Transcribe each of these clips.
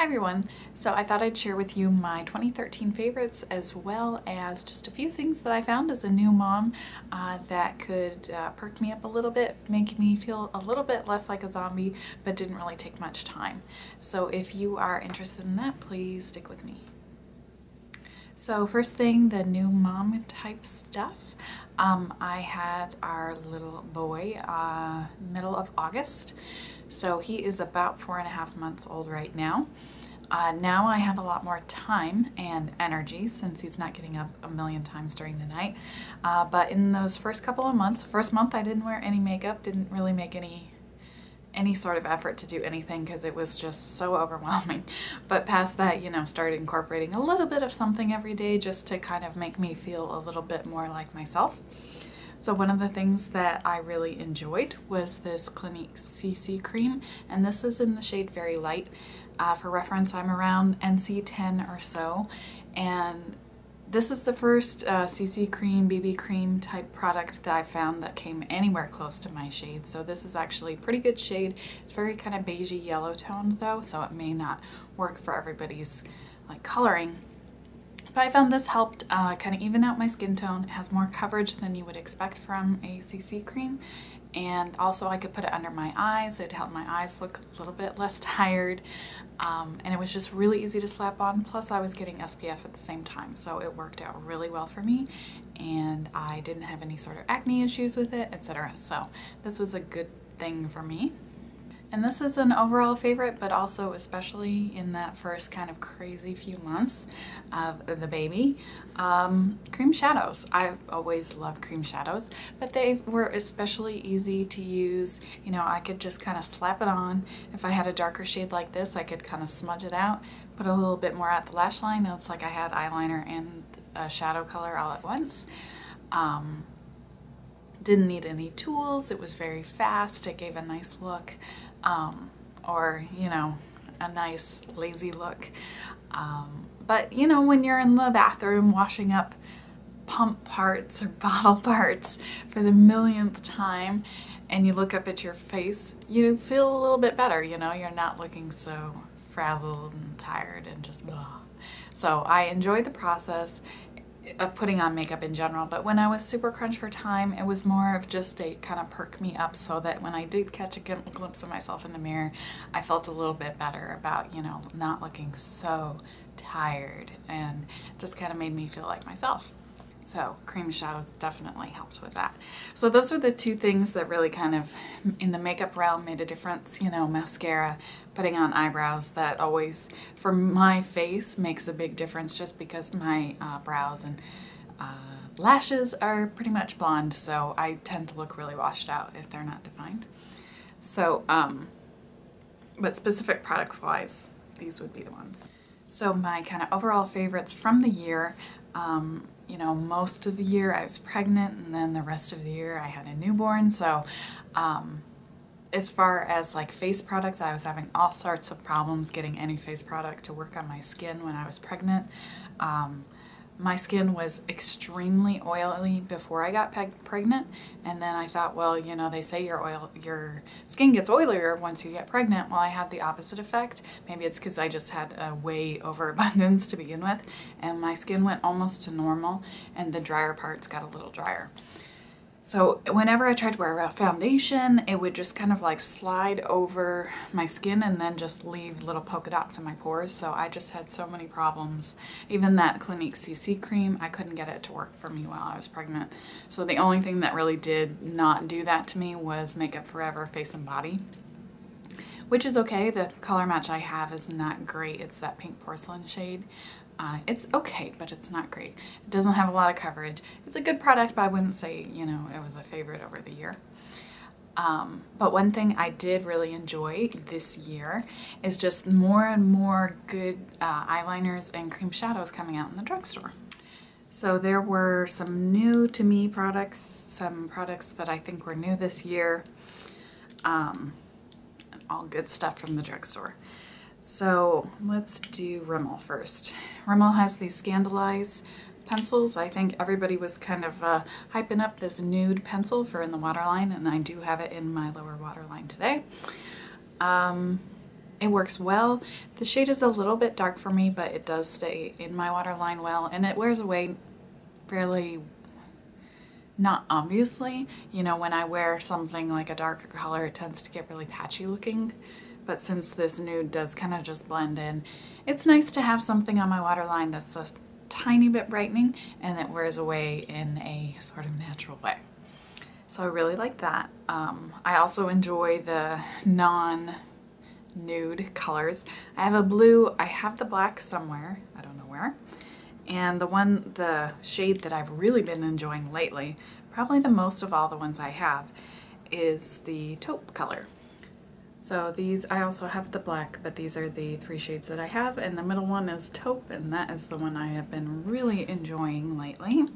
Hi everyone! So I thought I'd share with you my 2013 favorites as well as just a few things that I found as a new mom that could perk me up a little bit, make me feel a little bit less like a zombie, but didn't really take much time. So if you are interested in that, please stick with me. So first thing, the new mom type stuff. I had our little boy middle of August. So he is about 4.5 months old right now. Now I have a lot more time and energy since he's not getting up a million times during the night. But in those first couple of months, first month I didn't wear any makeup, didn't really make any sort of effort to do anything because it was just so overwhelming. But past that, you know, started incorporating a little bit of something every day just to kind of make me feel a little bit more like myself. So one of the things that I really enjoyed was this Clinique CC cream, and this is in the shade Very Light. For reference, I'm around NC 10 or so, and this is the first CC cream, BB cream type product that I found that came anywhere close to my shade. So this is actually a pretty good shade. It's very kind of beigey yellow toned though, so it may not work for everybody's like coloring. But I found this helped kind of even out my skin tone. It has more coverage than you would expect from a CC cream. And also I could put it under my eyes. It helped my eyes look a little bit less tired. And it was just really easy to slap on. Plus I was getting SPF at the same time. So it worked out really well for me. And I didn't have any sort of acne issues with it, etc. So this was a good thing for me. And this is an overall favorite, but also especially in that first kind of crazy few months of the baby. Cream shadows. I always love cream shadows, but they were especially easy to use. You know, I could just kind of slap it on. If I had a darker shade like this, I could kind of smudge it out, put a little bit more at the lash line. It's like I had eyeliner and a shadow color all at once. Didn't need any tools. It was very fast. It gave a nice look, or, you know, a nice lazy look. But, you know, when you're in the bathroom washing up pump parts or bottle parts for the millionth time and you look up at your face, you feel a little bit better, you know? You're not looking so frazzled and tired and just blah. So I enjoyed the process of putting on makeup in general, but when I was super crunched for time, it was more of just a kind of perk me up so that when I did catch a glimpse of myself in the mirror, I felt a little bit better about, you know, not looking so tired, and just kind of made me feel like myself. So cream shadows definitely helped with that. So those are the two things that really kind of in the makeup realm made a difference. You know, mascara, putting on eyebrows, that always for my face makes a big difference just because my brows and lashes are pretty much blonde, so I tend to look really washed out if they're not defined. So but specific product wise, these would be the ones. So my kind of overall favorites from the year, you know, most of the year I was pregnant, and then the rest of the year I had a newborn. So as far as like face products, I was having all sorts of problems getting any face product to work on my skin when I was pregnant. My skin was extremely oily before I got pregnant, and then I thought, well, you know, they say your skin gets oilier once you get pregnant. Well, I had the opposite effect. Maybe it's because I just had a way overabundance to begin with, and my skin went almost to normal, and the drier parts got a little drier. So whenever I tried to wear a foundation, it would just kind of like slide over my skin and then just leave little polka dots in my pores. So I just had so many problems. Even that Clinique CC cream, I couldn't get it to work for me while I was pregnant. So the only thing that really did not do that to me was Makeup Forever Face and Body, which is okay. The color match I have is not great. It's that pink porcelain shade. It's okay, but it's not great. It doesn't have a lot of coverage. It's a good product, but I wouldn't say, you know, it was a favorite over the year. But one thing I did really enjoy this year is just more and more good eyeliners and cream shadows coming out in the drugstore. So there were some new to me products, some products that I think were new this year, all good stuff from the drugstore. So let's do Rimmel first. Rimmel has these ScandalEyes pencils. I think everybody was kind of hyping up this Nude pencil for in the waterline, and I do have it in my lower waterline today. It works well. The shade is a little bit dark for me, but it does stay in my waterline well, and it wears away fairly, not obviously. You know, when I wear something like a darker color, it tends to get really patchy looking. But since this nude does kind of just blend in, it's nice to have something on my waterline that's a tiny bit brightening and it wears away in a sort of natural way. So I really like that. I also enjoy the non-nude colors. I have a blue, I have the black somewhere, I don't know where. And the shade that I've really been enjoying lately, probably the most of all the ones I have, is the taupe color. So these, I also have the black, but these are the 3 shades that I have, and the middle one is taupe, and that is the one I have been really enjoying lately.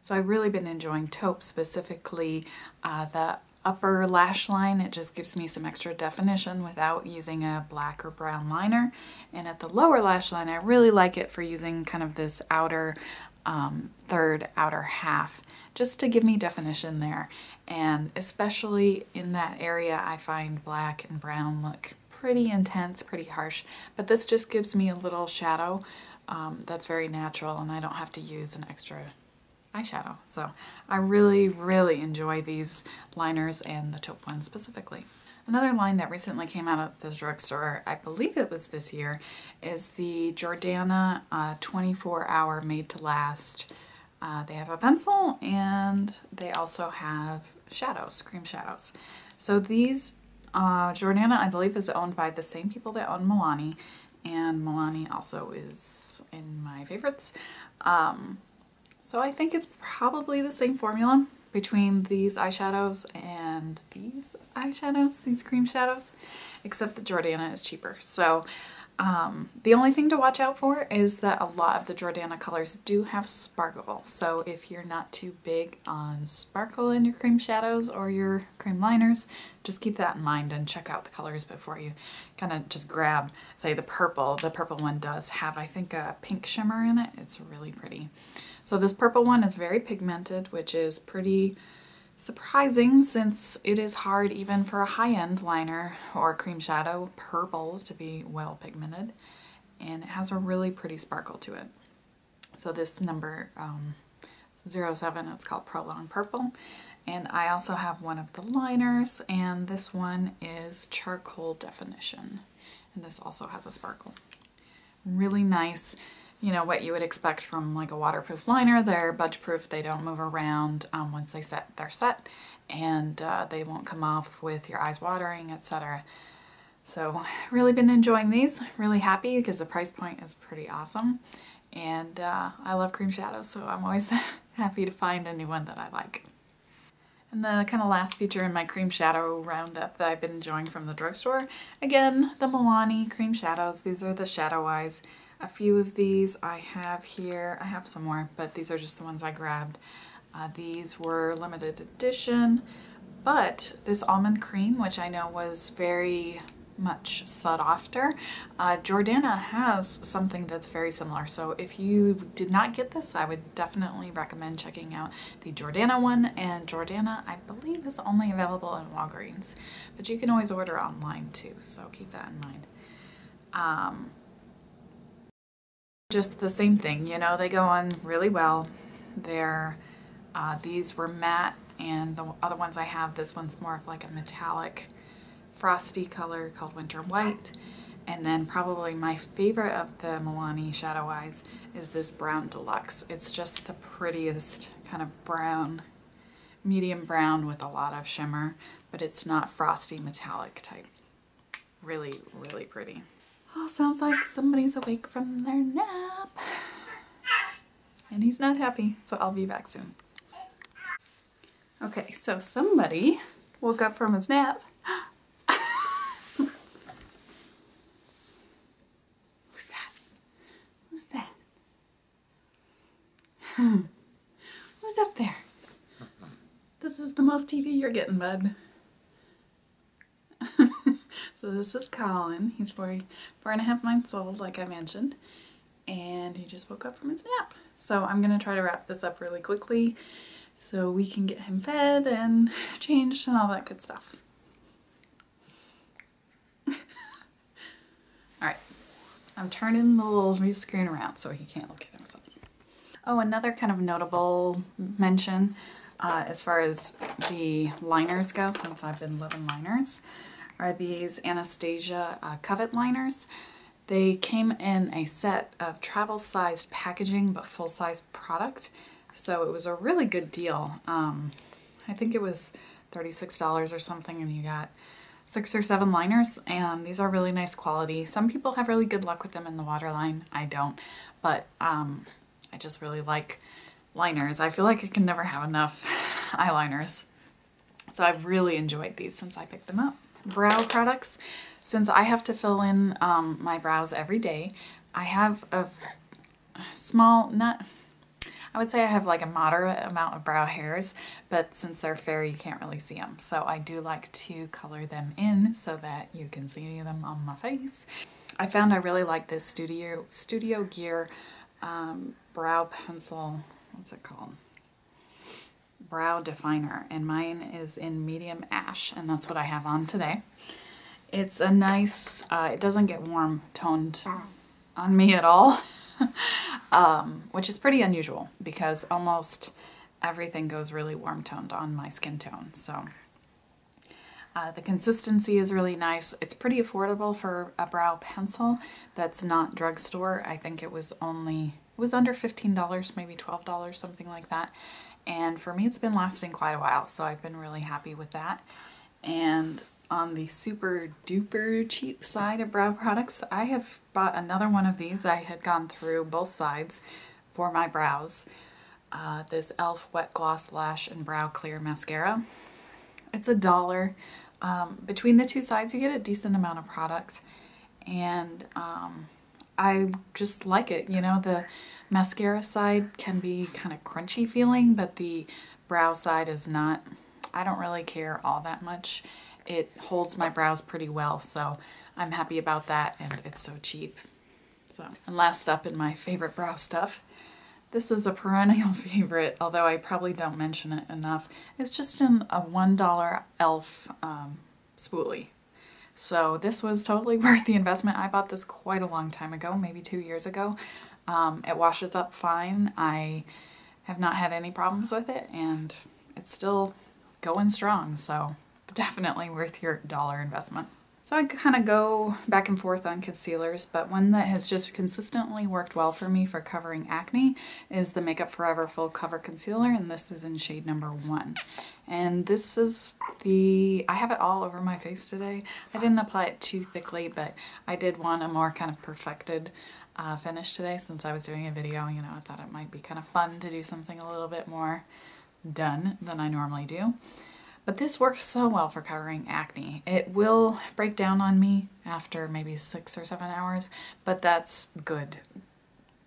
So I've really been enjoying taupe, specifically the upper lash line. It just gives me some extra definition without using a black or brown liner. And at the lower lash line, I really like it for using kind of this outer third outer half, just to give me definition there. And especially in that area, I find black and brown look pretty intense, pretty harsh, but this just gives me a little shadow that's very natural, and I don't have to use an extra eyeshadow. So I really, really enjoy these liners and the taupe one specifically. Another line that recently came out at the drugstore, I believe it was this year, is the Jordana 24-Hour Made to Last. They have a pencil and they also have shadows, cream shadows. So these, Jordana, I believe, is owned by the same people that own Milani, and Milani also is in my favorites. So I think it's probably the same formula between these eyeshadows and these eyeshadows, these cream shadows, except that Jordana is cheaper. So the only thing to watch out for is that a lot of the Jordana colors do have sparkle. So if you're not too big on sparkle in your cream shadows or your cream liners, just keep that in mind and check out the colors before you kind of just grab, say, the purple. The purple one does have, I think, a pink shimmer in it. It's really pretty. So this purple one is very pigmented, which is pretty surprising since it is hard even for a high-end liner or cream shadow purple to be well pigmented, and it has a really pretty sparkle to it. So this number 07, it's called Prolong Purple, and I also have one of the liners, and this one is Charcoal Definition, and this also has a sparkle. Really nice. You know, what you would expect from like a waterproof liner. They're budge proof, they don't move around. Once they set, they're set, and they won't come off with your eyes watering, etc. So really been enjoying these, really happy because the price point is pretty awesome, and I love cream shadows, so I'm always happy to find a new one that I like. And the kind of last feature in my cream shadow roundup that I've been enjoying from the drugstore, again, the Milani cream shadows. These are the ScandalEyes. A few of these I have here. I have some more, but these are just the ones I grabbed. These were limited edition, but this almond cream, which I know was very much sought after, Jordana has something that's very similar. So if you did not get this, I would definitely recommend checking out the Jordana one. And Jordana, I believe, is only available in Walgreens, but you can always order online too, so keep that in mind. Just the same thing, you know, they go on really well. They're, these were matte, and the other ones I have, this one's more of like a metallic frosty color called Winter White. And then probably my favorite of the Milani Shadow Eyes is this Brown Deluxe. It's just the prettiest kind of brown, medium brown with a lot of shimmer, but it's not frosty metallic type. Really, really pretty. Oh, sounds like somebody's awake from their nap. And he's not happy, so I'll be back soon. Okay, so somebody woke up from his nap. Who's that? Who's that? Who's up there? This is the most TV you're getting, bud. So this is Colin. He's 4.5 months old, like I mentioned, and he just woke up from his nap. So I'm gonna try to wrap this up really quickly so we can get him fed and changed and all that good stuff. I'm turning the little view screen around so he can't look at himself. Oh, another kind of notable mention as far as the liners go, since I've been loving liners, are these Anastasia Covet liners. They came in a set of travel-sized packaging but full-size product, so it was a really good deal. I think it was $36 or something, and you got 6 or 7 liners, and these are really nice quality. Some people have really good luck with them in the waterline. I don't, but I just really like liners. I feel like I can never have enough eyeliners. So I've really enjoyed these since I picked them up. Brow products. Since I have to fill in my brows every day, I have a small, I would say I have like a moderate amount of brow hairs, but since they're fair, you can't really see them. So I do like to color them in so that you can see them on my face. I found I really like this Studio Gear brow pencil, what's it called? Brow definer, and mine is in medium ash, and that's what I have on today. It's a nice, it doesn't get warm toned on me at all, which is pretty unusual because almost everything goes really warm toned on my skin tone. So the consistency is really nice. It's pretty affordable for a brow pencil that's not drugstore. I think it was under $15, maybe $12, something like that. And for me, it's been lasting quite a while, so I've been really happy with that. And on the super duper cheap side of brow products, I have bought another one of these. I had gone through both sides for my brows. This e.l.f. Wet Gloss Lash and Brow Clear Mascara. It's $1. Between the two sides, you get a decent amount of product, and I just like it. You know, the mascara side can be kind of crunchy feeling, but the brow side is not. I don't really care all that much. It holds my brows pretty well, so I'm happy about that, and it's so cheap. So, and last up in my favorite brow stuff, this is a perennial favorite, although I probably don't mention it enough. It's just in a $1 e.l.f. spoolie. So this was totally worth the investment. I bought this quite a long time ago, maybe 2 years ago. It washes up fine. I have not had any problems with it, and it's still going strong, so definitely worth your dollar investment. So I kind of go back and forth on concealers, but one that has just consistently worked well for me for covering acne is the Makeup Forever Full Cover Concealer, and this is in shade number 1. And this is I have it all over my face today. I didn't apply it too thickly, but I did want a more kind of perfected finish today since I was doing a video. You know, I thought it might be kind of fun to do something a little bit more done than I normally do. But this works so well for covering acne. It will break down on me after maybe 6 or 7 hours, but that's good.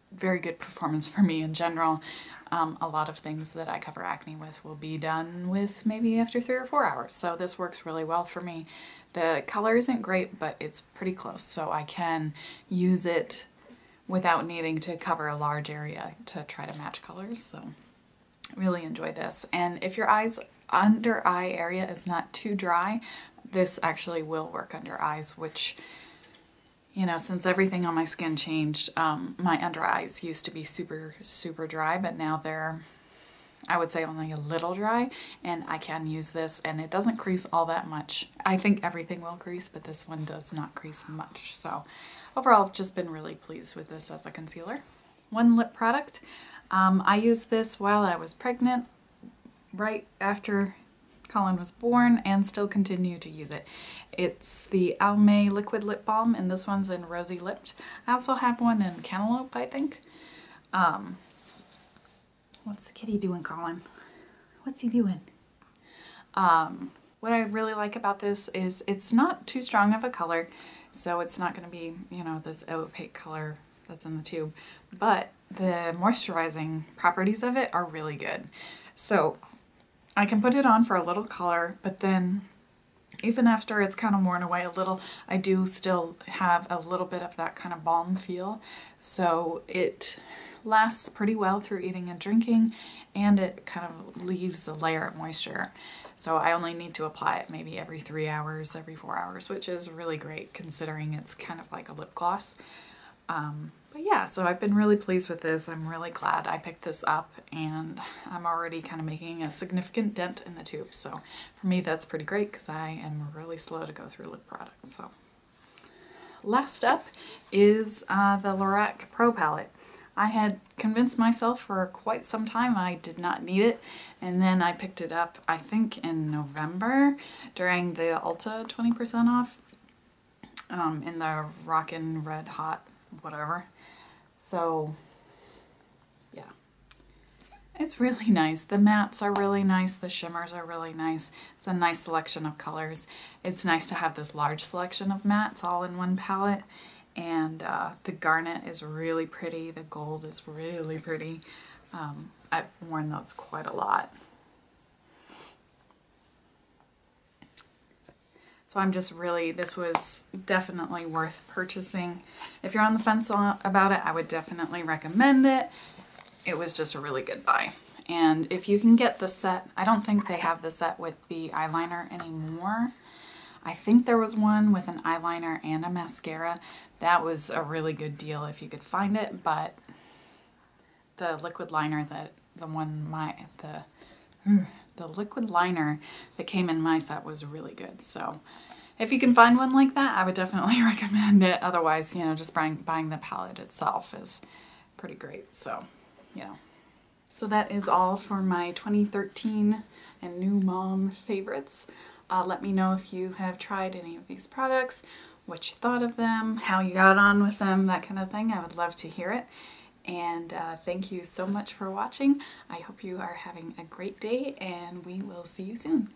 Very good performance for me in general. A lot of things that I cover acne with will be done with maybe after 3 or 4 hours. So this works really well for me. The color isn't great, but it's pretty close. So I can use it without needing to cover a large area to try to match colors. So really enjoy this. And if your under eye area is not too dry, this actually will work under eyes, which, you know, since everything on my skin changed, my under eyes used to be super, super dry, but now they're, I would say, only a little dry, and I can use this, and it doesn't crease all that much. I think everything will crease, but this one does not crease much. So overall, I've just been really pleased with this as a concealer. One lip product. I used this while I was pregnant, right after Colin was born, and still continue to use it. It's the Almay Liquid Lip Balm, and this one's in Rosy Lipped. I also have one in Cantaloupe, I think. What's the kitty doing, Colin? What's he doing? What I really like about this is it's not too strong of a color, so it's not going to be, you know, this opaque color that's in the tube, but the moisturizing properties of it are really good. So I can put it on for a little color, but then even after it's kind of worn away a little, I do still have a little bit of that kind of balm feel. So it lasts pretty well through eating and drinking, and it kind of leaves a layer of moisture. So I only need to apply it maybe every 3 hours, every 4 hours, which is really great considering it's kind of like a lip gloss. But yeah, so I've been really pleased with this. I'm really glad I picked this up, and I'm already kind of making a significant dent in the tube. So for me, that's pretty great because I am really slow to go through lip products. So last up is the LORAC Pro Palette. I had convinced myself for quite some time I did not need it, and then I picked it up, I think in November during the Ulta 20% off in the Rockin' Red Hot whatever. So yeah, it's really nice. The mattes are really nice. The shimmers are really nice. It's a nice selection of colors. It's nice to have this large selection of mattes all in one palette. And the garnet is really pretty. The gold is really pretty. I've worn those quite a lot. So I'm just really, this was definitely worth purchasing. If you're on the fence about it, I would definitely recommend it. It was just a really good buy. And if you can get the set, I don't think they have the set with the eyeliner anymore. I think there was one with an eyeliner and a mascara. That was a really good deal if you could find it, but the liquid liner the liquid liner that came in my set was really good. So if you can find one like that, I would definitely recommend it. Otherwise, you know, just buying the palette itself is pretty great. So, you know. So that is all for my 2013 and new mom favorites. Let me know if you have tried any of these products, what you thought of them, how you got on with them, that kind of thing. I would love to hear it. And thank you so much for watching. I hope you are having a great day, and we will see you soon.